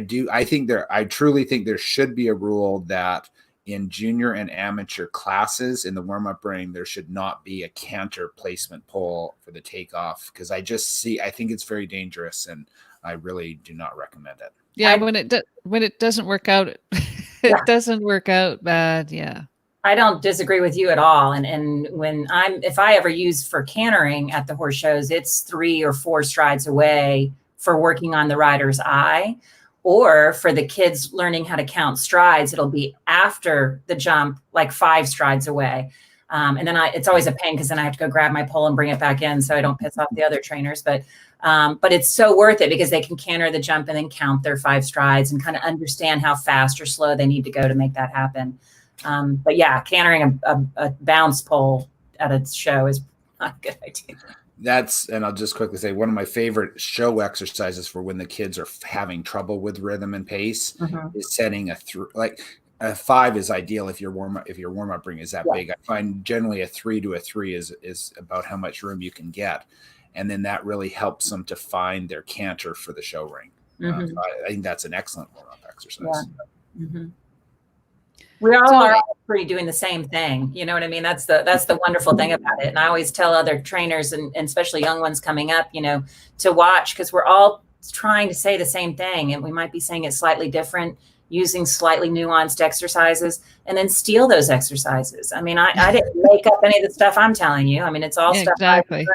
truly think there should be a rule that in junior and amateur classes in the warm-up ring, there should not be a canter placement pole for the takeoff, because I think it's very dangerous, and I really do not recommend it. Yeah, when it doesn't work out, it doesn't work out bad. Yeah. I don't disagree with you at all. And if I ever use for cantering at the horse shows, it's 3 or 4 strides away for working on the rider's eye, or for the kids learning how to count strides, it'll be after the jump, like 5 strides away. And then it's always a pain, because then I have to go grab my pole and bring it back in so I don't piss off the other trainers. But it's so worth it, because they can canter the jump and then count their 5 strides and kind of understand how fast or slow they need to go to make that happen. But yeah, cantering a bounce pole at a show is not a good idea. And I'll just quickly say, one of my favorite show exercises for when the kids are having trouble with rhythm and pace is setting a 5 is ideal if your warm up ring is that big. I find generally a 3 to a 3 is about how much room you can get, and then that really helps them to find their canter for the show ring. So I think that's an excellent warm up exercise. Yeah. We all are pretty doing the same thing. You know what I mean? That's the wonderful thing about it. And I always tell other trainers and especially young ones coming up, to watch, because we're all trying to say the same thing, and we might be saying it slightly different, using slightly nuanced exercises, and then steal those exercises. I mean, I didn't make up any of the stuff I'm telling you. I mean, it's all stuff exactly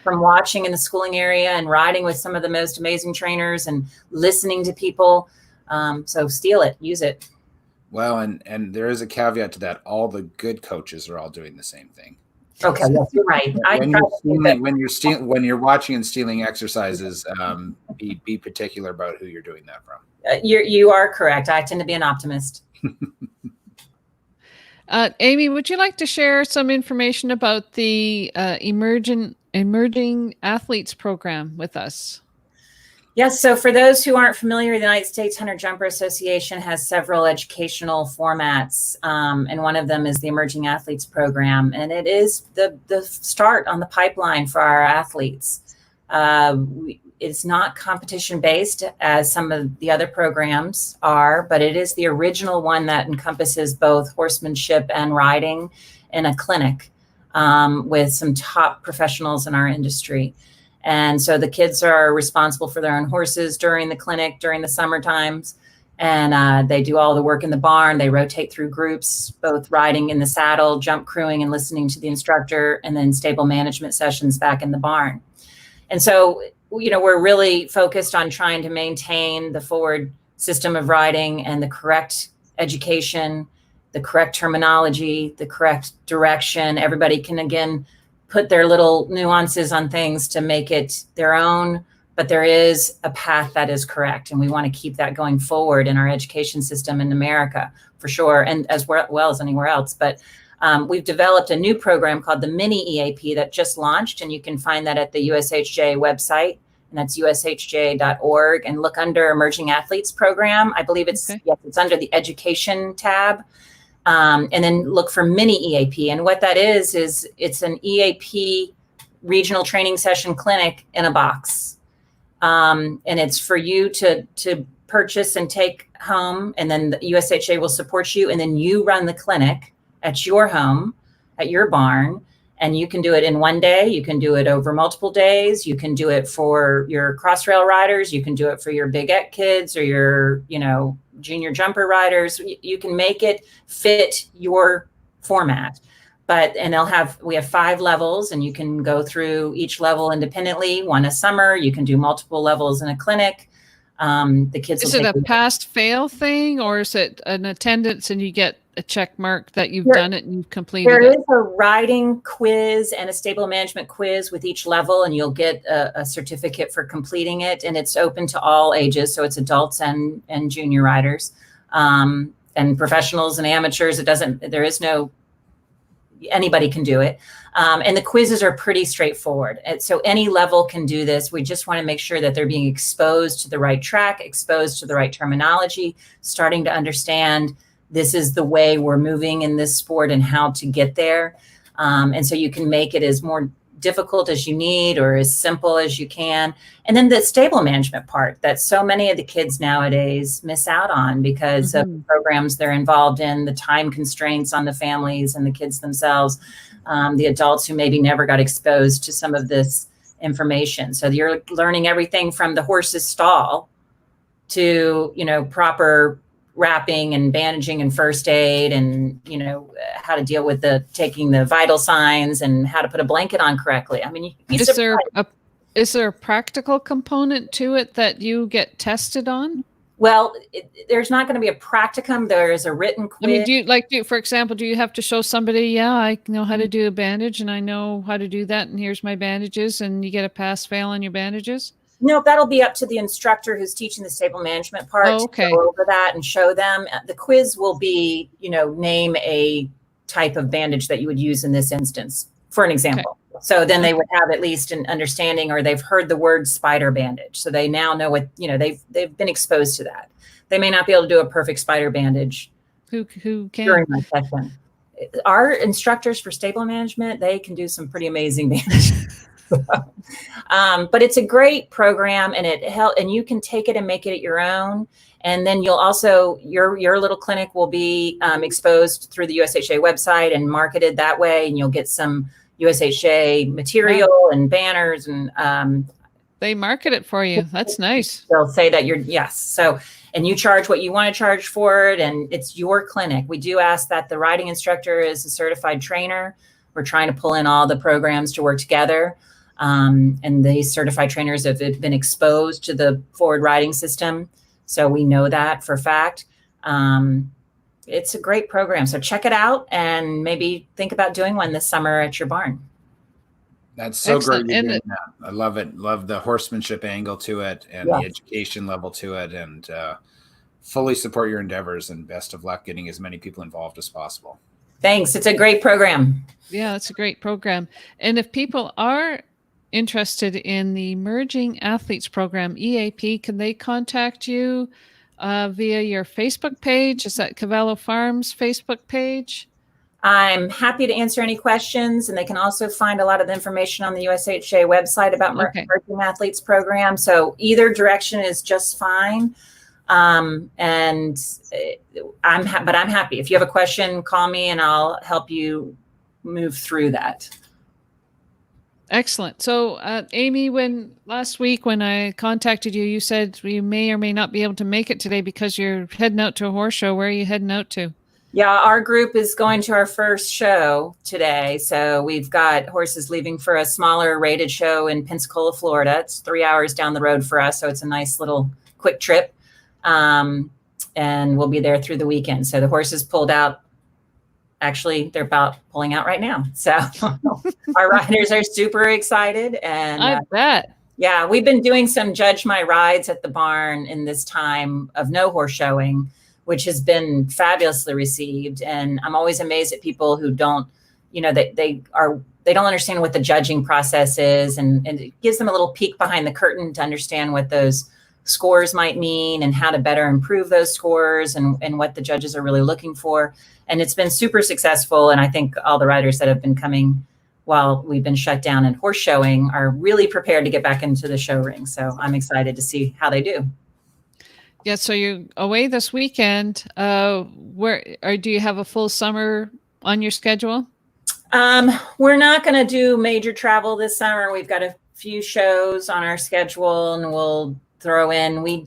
from watching in the schooling area and riding with some of the most amazing trainers and listening to people. So steal it, use it. Well, and there is a caveat to that. All the good coaches are all doing the same thing. Okay, yes, you're right. When you're watching and stealing exercises, be particular about who you're doing that from. You are correct. I tend to be an optimist. Amy, would you like to share some information about the Emerging Athletes Program with us? Yes. So for those who aren't familiar, the United States Hunter Jumper Association has several educational formats, and one of them is the Emerging Athletes Program, and it is the start on the pipeline for our athletes. It's not competition based as some of the other programs are, but it is the original one that encompasses both horsemanship and riding in a clinic with some top professionals in our industry. And so the kids are responsible for their own horses during the clinic, during the summer times. And they do all the work in the barn. They rotate through groups, both riding in the saddle, jump crewing, and listening to the instructor, and then stable management sessions back in the barn. And so, we're really focused on trying to maintain the forward system of riding and the correct education, the correct terminology, the correct direction. Everybody can, again, put their little nuances on things to make it their own, but there is a path that is correct. And we want to keep that going forward in our education system in America, for sure, and as well as anywhere else. But we've developed a new program called the Mini Eap that just launched, and you can find that at the USHJA website, and that's ushja.org, and look under Emerging Athletes Program. I believe it's under the Education tab. And then look for Mini Eap. And what that is it's an EAP regional training session clinic in a box. And it's for you to purchase and take home. And then the USHA will support you. And then you run the clinic at your home, at your barn. And you can do it in one day. You can do it over multiple days. You can do it for your cross rail riders. You can do it for your big X kids or your, junior jumper riders. You can make it fit your format. We have 5 levels, and you can go through each level independently. One a summer. You can do multiple levels in a clinic. The kids. Is it a pass fail thing, or is it an attendance and you get a check mark that you've done it and you've completed it? There is a riding quiz and a stable management quiz with each level, and you'll get a certificate for completing it. And it's open to all ages, so it's adults and junior riders, and professionals and amateurs. Anybody can do it. And the quizzes are pretty straightforward. And so any level can do this. We just want to make sure that they're being exposed to the right track, exposed to the right terminology, starting to understand this is the way we're moving in this sport and how to get there. And so you can make it as more difficult as you need or as simple as you can. And then the stable management part that so many of the kids nowadays miss out on because of the programs they're involved in, the time constraints on the families and the kids themselves, the adults who maybe never got exposed to some of this information. So you're learning everything from the horse's stall to, proper wrapping and bandaging and first aid and, how to deal with taking the vital signs and how to put a blanket on correctly. I mean, is there a practical component to it that you get tested on? Well, there's not going to be a practicum. There is a written quiz. I mean, for example, do you have to show somebody, I know how to do a bandage and I know how to do that and here's my bandages, and you get a pass fail on your bandages? No, that'll be up to the instructor who's teaching the stable management part Oh, okay. to go over that and show them. The quiz will be, name a type of bandage that you would use in this instance, for an example. Okay. So then they would have at least an understanding, or they've heard the word spider bandage. So they now know what, they've been exposed to that. They may not be able to do a perfect spider bandage. Who can? During my session. Our instructors for stable management, they can do some pretty amazing bandages. But it's a great program, and and you can take it and make it your own. And then you'll also, your little clinic will be exposed through the USHJA website and marketed that way. And you'll get some USHJA material and banners, and they market it for you. That's nice. They'll say that yes. So, and you charge what you want to charge for it, and it's your clinic. We do ask that the riding instructor is a certified trainer. We're trying to pull in all the programs to work together. And the certified trainers have been exposed to the forward riding system. So we know that for a fact. It's a great program. So check it out and maybe think about doing one this summer at your barn. That's so Excellent. Great. You're doing that. I love it. Love the horsemanship angle to it and the education level to it, and fully support your endeavors, and best of luck getting as many people involved as possible. Thanks. It's a great program. Yeah, it's a great program. And if people are interested in the Emerging Athletes Program, EAP, can they contact you via your Facebook page? Is that Cavallo Farms Facebook page? I'm happy to answer any questions, and they can also find a lot of the information on the USHJA website about Emerging Athletes Program. So either direction is just fine. And I'm happy. If you have a question, call me and I'll help you move through that. Excellent. So, Amy, last week when I contacted you, you said you may or may not be able to make it today because you're heading out to a horse show. Where are you heading out to? Yeah, our group is going to our first show today. So we've got horses leaving for a smaller rated show in Pensacola, Florida. It's 3 hours down the road for us. So it's a nice little quick trip. And we'll be there through the weekend. So the horses pulled out. Actually, they're about pulling out right now. So our riders are super excited. And I bet. Yeah, we've been doing some Judge My Rides at the barn in this time of no horse showing, which has been fabulously received. And I'm always amazed at people who don't, they don't understand what the judging process is. And it gives them a little peek behind the curtain to understand what those scores might mean and how to better improve those scores and what the judges are really looking for. And it's been super successful. And I think all the riders that have been coming while we've been shut down and horse showing are really prepared to get back into the show ring. So I'm excited to see how they do. Yeah. So you're away this weekend. Do you have a full summer on your schedule? We're not going to do major travel this summer. We've got a few shows on our schedule, and we'll throw in, we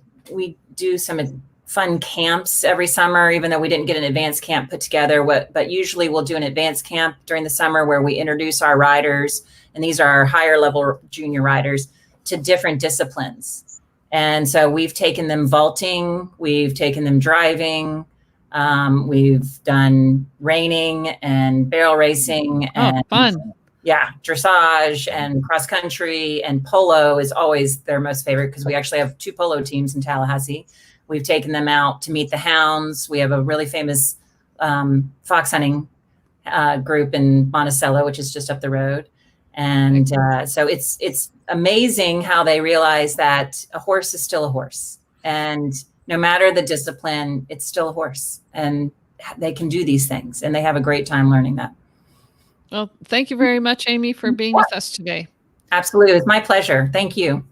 do some fun camps every summer, even though we didn't get an advanced camp put together. But usually we'll do an advanced camp during the summer where we introduce our riders, and these are our higher level junior riders, to different disciplines. And so we've taken them vaulting, we've taken them driving, we've done reining and barrel racing. And fun. Yeah, dressage and cross country, and polo is always their most favorite because we actually have 2 polo teams in Tallahassee. We've taken them out to meet the hounds. We have a really famous fox hunting group in Monticello, which is just up the road. And so it's amazing how they realize that a horse is still a horse. And no matter the discipline, it's still a horse. And they can do these things. And they have a great time learning that. Well, thank you very much, Amy, for being with us today. Absolutely. It's my pleasure. Thank you.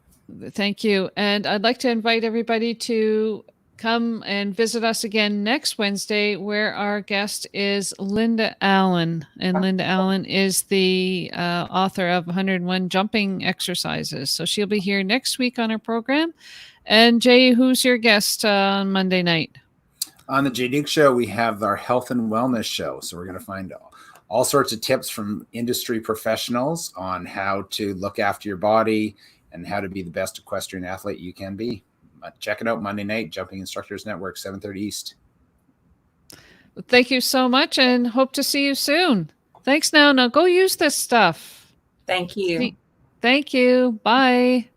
Thank you. And I'd like to invite everybody to come and visit us again next Wednesday, where our guest is Linda Allen. And Linda Allen is the author of 101 Jumping Exercises. So she'll be here next week on our program. And Jay, who's your guest on Monday night? On the Jay Duke Show, we have our health and wellness show. So we're going to find all sorts of tips from industry professionals on how to look after your body and how to be the best equestrian athlete you can be. Check it out Monday night, Jumping Instructors Network, 7:30 East. Thank you so much, and hope to see you soon. Thanks now. Now go use this stuff. Thank you. Thank you. Bye.